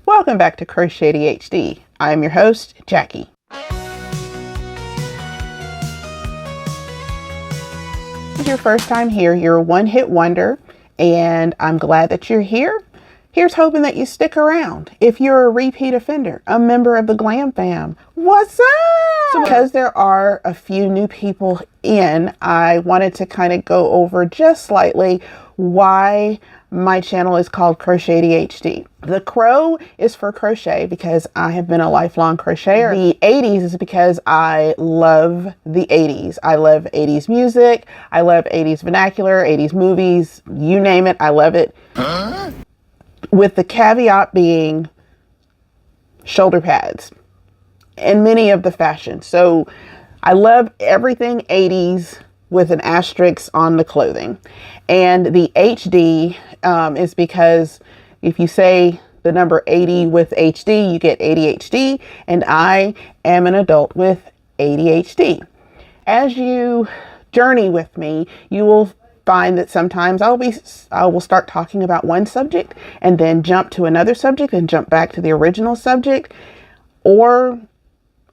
Welcome back to Crochet HD. I am your host, Jackie. If this is your first time here, you're a one-hit wonder, and I'm glad that you're here. Here's hoping that you stick around. If you're a repeat offender, a member of the GlamFam, what's up? So because there are a few new people in, I wanted to kind of go over just slightly why my channel is called Crochet HD. The crow is for crochet because I have been a lifelong crocheter. The 80s is because I love the 80s. I love 80s music. I love 80s vernacular, 80s movies, you name it, I love it. Huh? With the caveat being shoulder pads and many of the fashion. So I love everything 80s with an asterisk on the clothing. And the HD is because if you say the number 80 with HD, you get ADHD, and I am an adult with ADHD. As you journey with me, you will find that sometimes I will start talking about one subject and then jump to another subject and jump back to the original subject, or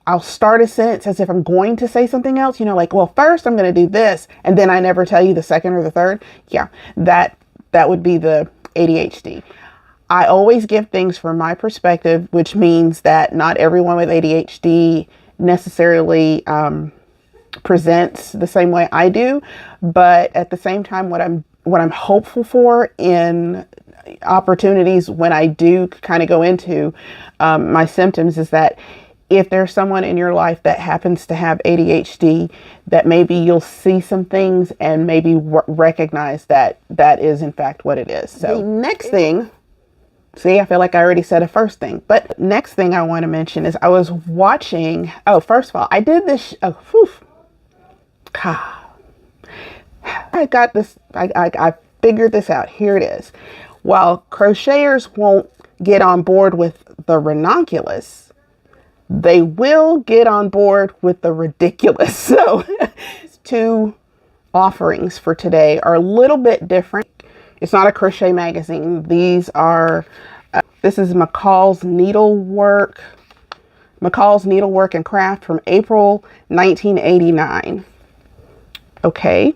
I'll start a sentence as if I'm going to say something else, you know, like, well, first I'm going to do this, and then I never tell you the second or the third. Yeah, that would be the ADHD. I always give things from my perspective, which means that not everyone with ADHD necessarily presents the same way I do, but at the same time, what I'm hopeful for in opportunities when I do kind of go into my symptoms is that if there's someone in your life that happens to have ADHD, that maybe you'll see some things and maybe recognize that that is in fact what it is. So the next thing, see, I feel like I already said a first thing, but next thing I want to mention is I was watching, first of all, I did this, I got this, I figured this out. Here it is. While crocheters won't get on board with the ranunculus, they will get on board with the ridiculous. So two offerings for today are a little bit different. It's not a crochet magazine. These are, this is McCall's Needlework and Craft from April 1989. Okay,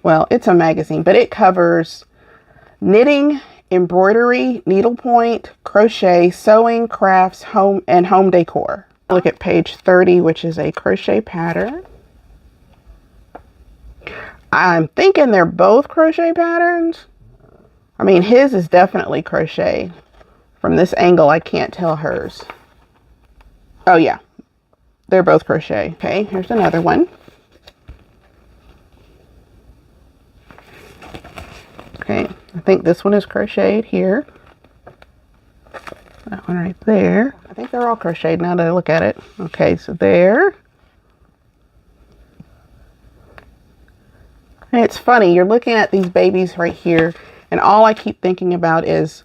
well, it's a magazine, but it covers knitting, embroidery, needlepoint, crochet, sewing, crafts, home decor. Look at page 30, which is a crochet pattern. I'm thinking they're both crochet patterns. I mean, his is definitely crochet. From this angle, I can't tell hers. Oh yeah, they're both crochet. Okay, here's another one. Okay, I think this one is crocheted here. That one right there. I think they're all crocheted now that I look at it. Okay, so there. And it's funny, you're looking at these babies right here, and all I keep thinking about is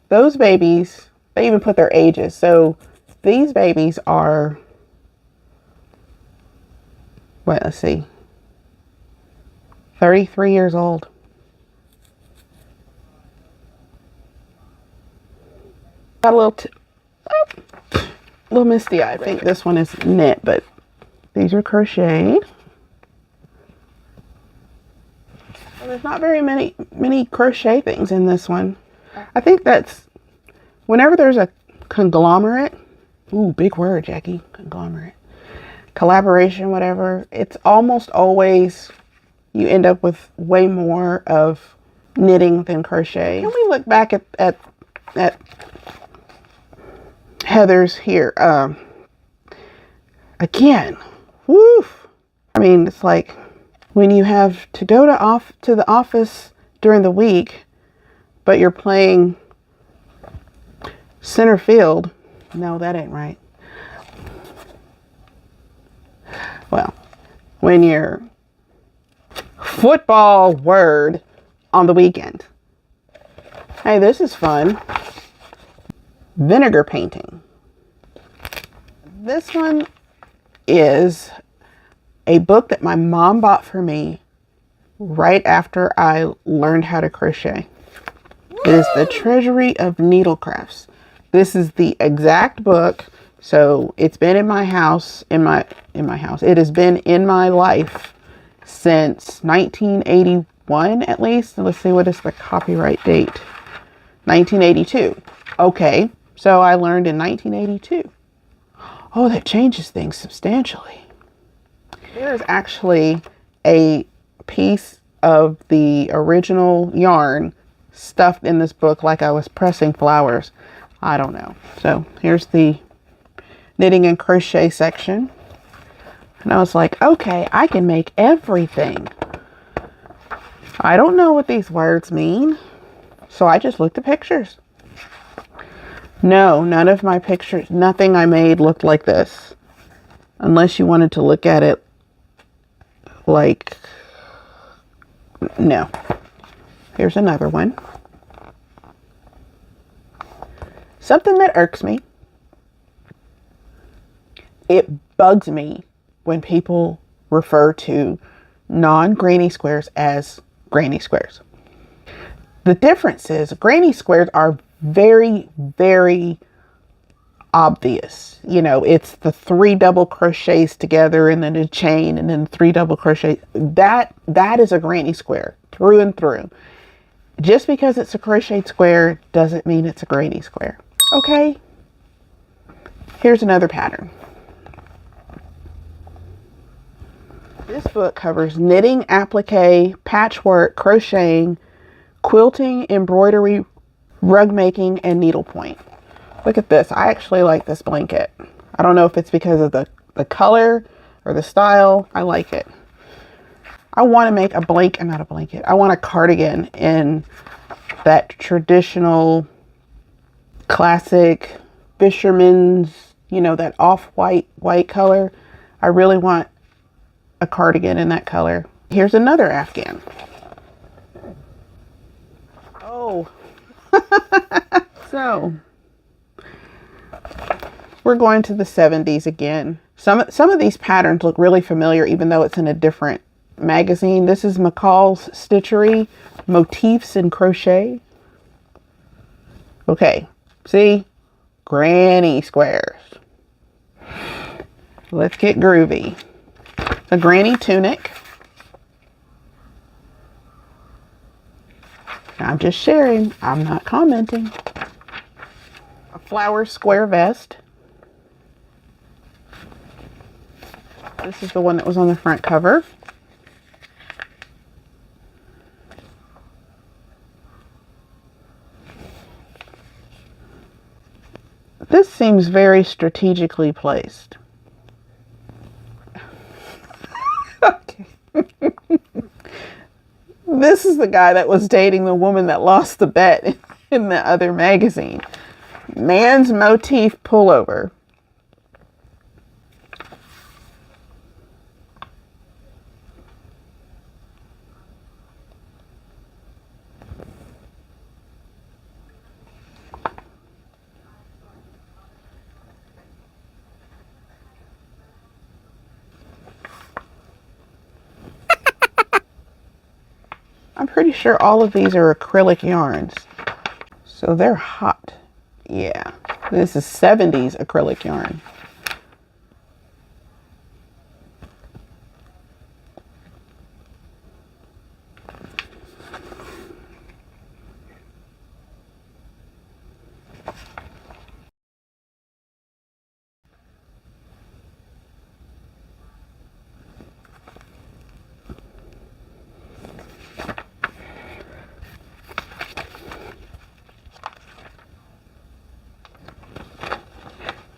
those babies, they even put their ages. So these babies are, let's see, 33 years old. Got a little misty eye. I think this one is knit, but these are crocheted. Well, there's not very many crochet things in this one. I think that's whenever there's a conglomerate. Ooh, big word, Jackie. Conglomerate. Collaboration, whatever. It's almost always you end up with way more of knitting than crochet. Can we look back at Heather's here again? Woof. I mean, it's like when you have to go to the office during the week, but you're playing center field. No, that ain't right. Well, when you're football word on the weekend. Hey, this is fun. Vinegar painting. This one is a book that my mom bought for me right after I learned how to crochet. It is the Treasury of Needlecrafts. This is the exact book. So it's been in my house, in my house. It has been in my life since 1981 at least. Let's see, what is the copyright date? 1982. Okay, so I learned in 1982. Oh, that changes things substantially. There's actually a piece of the original yarn stuffed in this book like I was pressing flowers. I don't know. So here's the knitting and crochet section. And I was like, okay, I can make everything. I don't know what these words mean. So I just looked at pictures. No, none of my pictures, nothing I made looked like this. Unless you wanted to look at it like, no. Here's another one. Something that irks me. It bugs me when people refer to non-granny squares as granny squares. The difference is granny squares are very, very obvious. You know, it's the 3 double crochets together and then a chain and then 3 double crochets. That is a granny square through and through. Just because it's a crocheted square doesn't mean it's a granny square. Okay. Here's another pattern. This book covers knitting, applique, patchwork, crocheting, quilting, embroidery, rug making, and needlepoint. Look at this. I actually like this blanket. I don't know if it's because of the color or the style. I like it. I want to make a blanket, not a blanket. I want a cardigan in that traditional classic fisherman's, you know, that off-white white color. I really want a cardigan in that color. Here's another Afghan. Oh. So we're going to the 70s again. Some of these patterns look really familiar even though it's in a different magazine. This is McCall's Stitchery, Motifs in Crochet. Okay, see? Granny squares. Let's get groovy. A granny tunic. I'm just sharing. I'm not commenting. A flower square vest. This is the one that was on the front cover. This seems very strategically placed. Okay. This is the guy that was dating the woman that lost the bet in the other magazine. Man's motif pullover. I'm pretty sure all of these are acrylic yarns. So they're hot. Yeah, this is 70s acrylic yarn.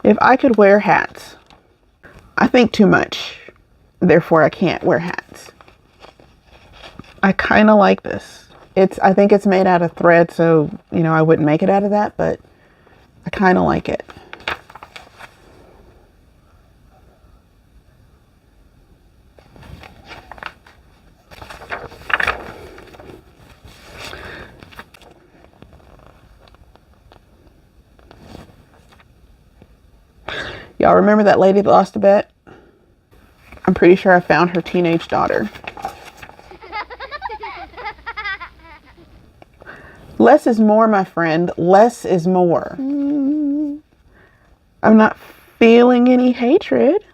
If I could wear hats, I think too much, therefore I can't wear hats. I kind of like this. I think it's made out of thread, so, you know, I wouldn't make it out of that, but I kind of like it. Y'all remember that lady that lost a bet? I'm pretty sure I found her teenage daughter. Less is more, my friend. Less is more. I'm not feeling any hatred.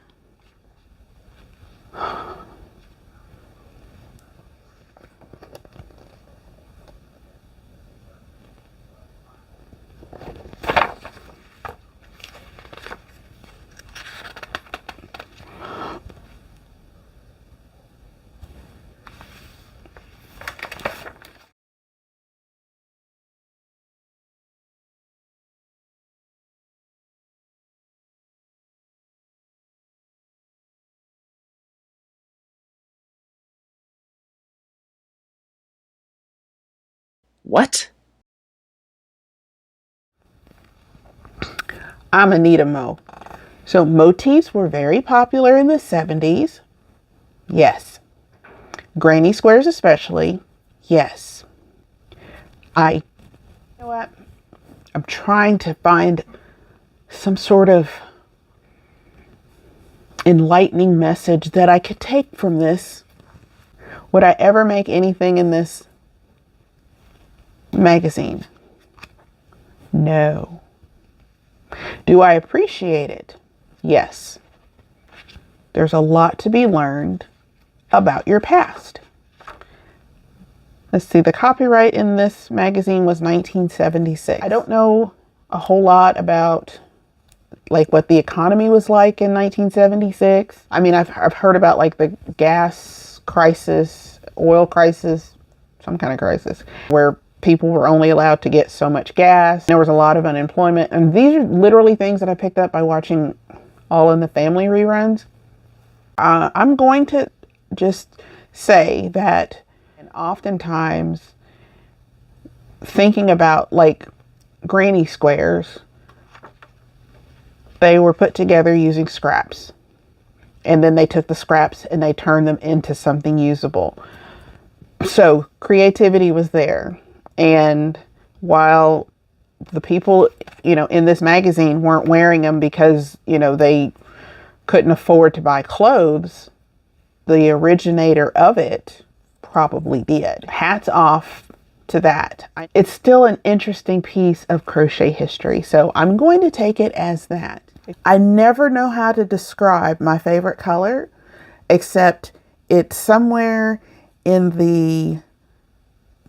What? I'm Anita Mo. So motifs were very popular in the 70s. Yes. Granny squares especially. Yes. You know what? I'm trying to find some sort of enlightening message that I could take from this. Would I ever make anything in this magazine? No. Do I appreciate it? Yes. There's a lot to be learned about your past. Let's see, the copyright in this magazine was 1976. I don't know a whole lot about like what the economy was like in 1976. I mean, I've heard about like the gas crisis, oil crisis, some kind of crisis, where people were only allowed to get so much gas. There was a lot of unemployment. And these are literally things that I picked up by watching All in the Family reruns. I'm going to just say that, and oftentimes thinking about like granny squares, they were put together using scraps. And then they took the scraps and they turned them into something usable. So creativity was there. And while the people, in this magazine weren't wearing them because, they couldn't afford to buy clothes, the originator of it probably did. Hats off to that. It's still an interesting piece of crochet history, so I'm going to take it as that. I never know how to describe my favorite color, except it's somewhere in the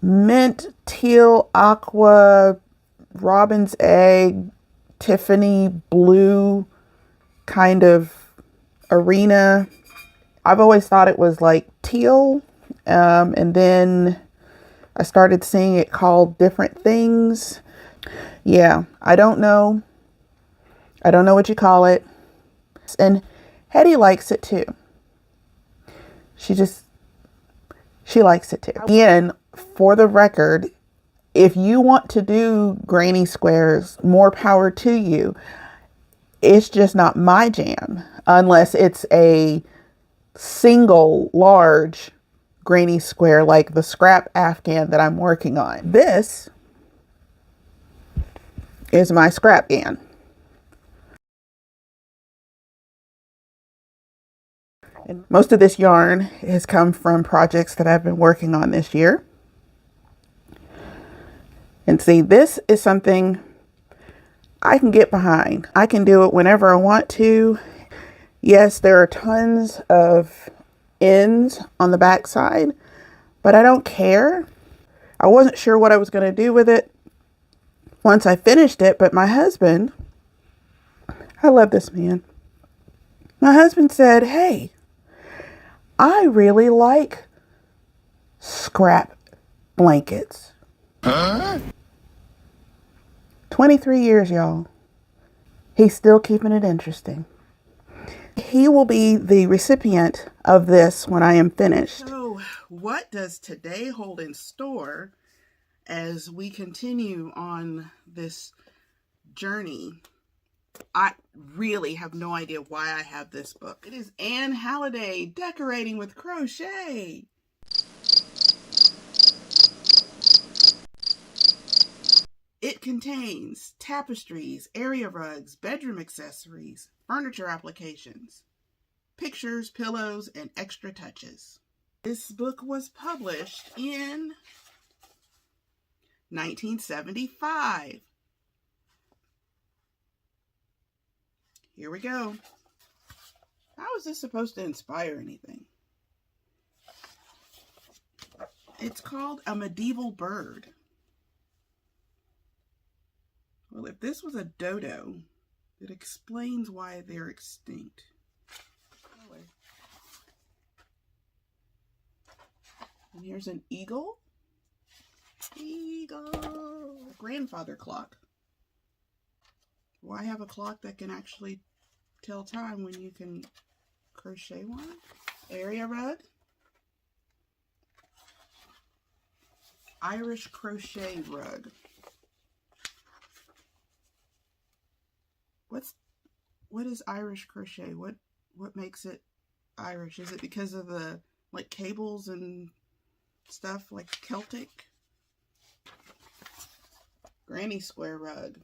mint, teal, aqua, robin's egg, Tiffany blue kind of arena. I've always thought it was like teal, and then I started seeing it called different things. Yeah, I don't know. I don't know what you call it. And Hetty likes it too. She likes it too. Again, for the record, if you want to do granny squares, more power to you. It's just not my jam unless it's a single large granny square like the scrap Afghan that I'm working on. This is my scrap Afghan. And most of this yarn has come from projects that I've been working on this year. And see, this is something I can get behind. I can do it whenever I want to. Yes, there are tons of ends on the back side, but I don't care. I wasn't sure what I was going to do with it once I finished it, but my husband, I love this man. My husband said, "Hey, I really like scrap blankets." 23 years, y'all. He's still keeping it interesting. He will be the recipient of this when I am finished. So, what does today hold in store as we continue on this journey? I really have no idea why I have this book. It is Anne Halliday, Decorating with Crochet. It contains tapestries, area rugs, bedroom accessories, furniture applications, pictures, pillows, and extra touches. This book was published in 1975. Here we go. How is this supposed to inspire anything? It's called a medieval bird. Well, if this was a dodo, it explains why they're extinct. And here's an eagle. Eagle. A grandfather clock. Why have a clock that can actually tell time when you can crochet one? Area rug. Irish crochet rug. What is Irish crochet? What makes it Irish? Is it because of the like cables and stuff like Celtic? Granny square rug.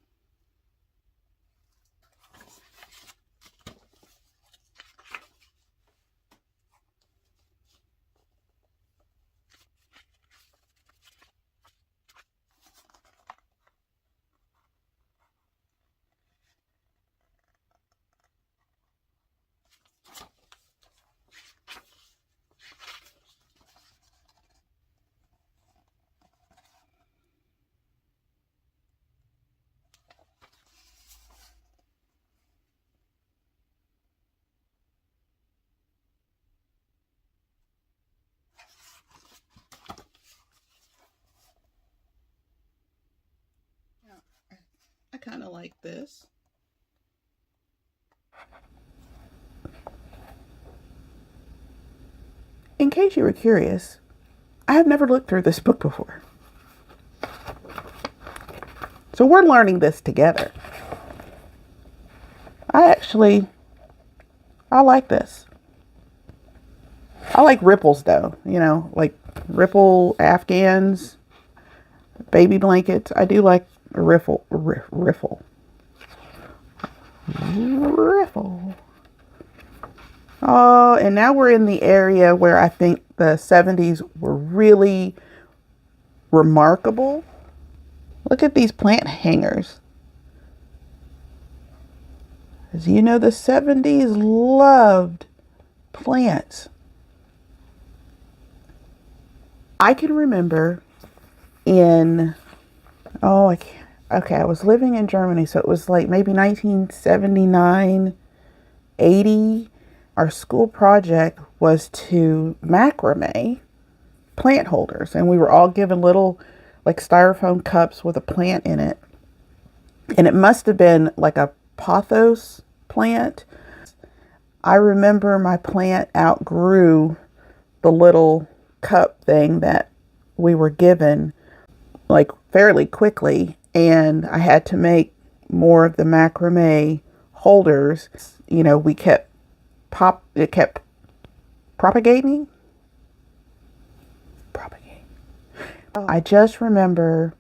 I kind of like this. In case you were curious, I have never looked through this book before. So we're learning this together. I like this. I like ripples though, you know, like ripple Afghans, baby blankets. I do like a riffle. Oh, and now we're in the area where I think the 70s were really remarkable. Look at these plant hangers. As you know, the 70s loved plants. I can remember I was living in Germany, so it was like maybe 1979, 80. Our school project was to macrame plant holders, and we were all given little like styrofoam cups with a plant in it. And it must have been like a pothos plant. I remember my plant outgrew the little cup thing that we were given like fairly quickly, and I had to make more of the macrame holders. You know, it kept propagating. I just remember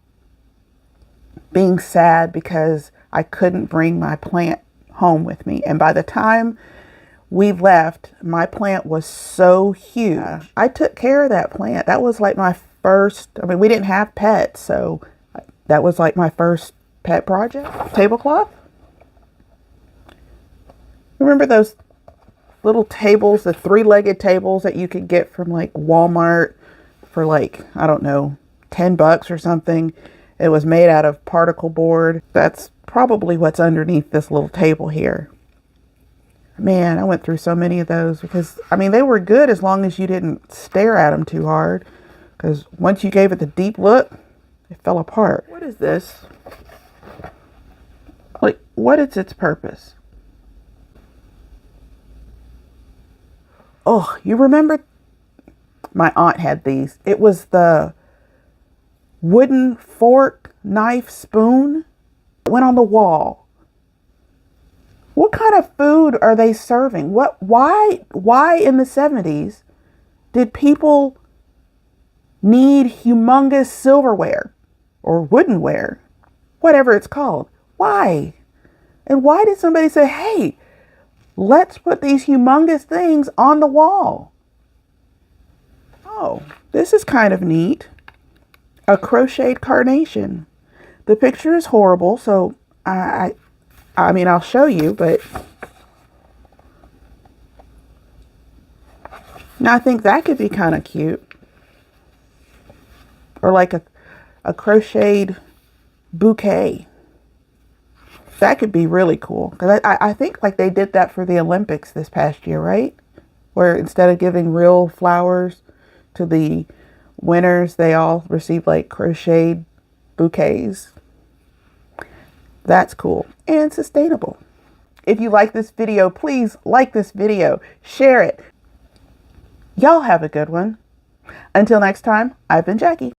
being sad because I couldn't bring my plant home with me, and by the time we left, my plant was so huge. I took care of that plant. That was like my first, I mean, we didn't have pets, so that was like my first pet project. Tablecloth. Remember those little tables, the three-legged tables that you could get from like Walmart for like, I don't know, $10 or something. It was made out of particle board. That's probably what's underneath this little table here. Man, I went through so many of those because, I mean, they were good as long as you didn't stare at them too hard. Because once you gave it the deep look, it fell apart. What is this? Like, what is its purpose? Oh, you remember? My aunt had these. It was the wooden fork, knife, spoon. It went on the wall. What kind of food are they serving? Why in the 70s did people need humongous silverware or woodenware, whatever it's called? Why? And why did somebody say, hey, let's put these humongous things on the wall? Oh, this is kind of neat. A crocheted carnation. The picture is horrible, so I mean, I'll show you, but Now I think that could be kind of cute. Or like a crocheted bouquet. That could be really cool. Because I think like they did that for the Olympics this past year, right? Where instead of giving real flowers to the winners, they all received like crocheted bouquets. That's cool and sustainable. If you like this video, please like this video, share it. Y'all have a good one. Until next time, I've been Jackie.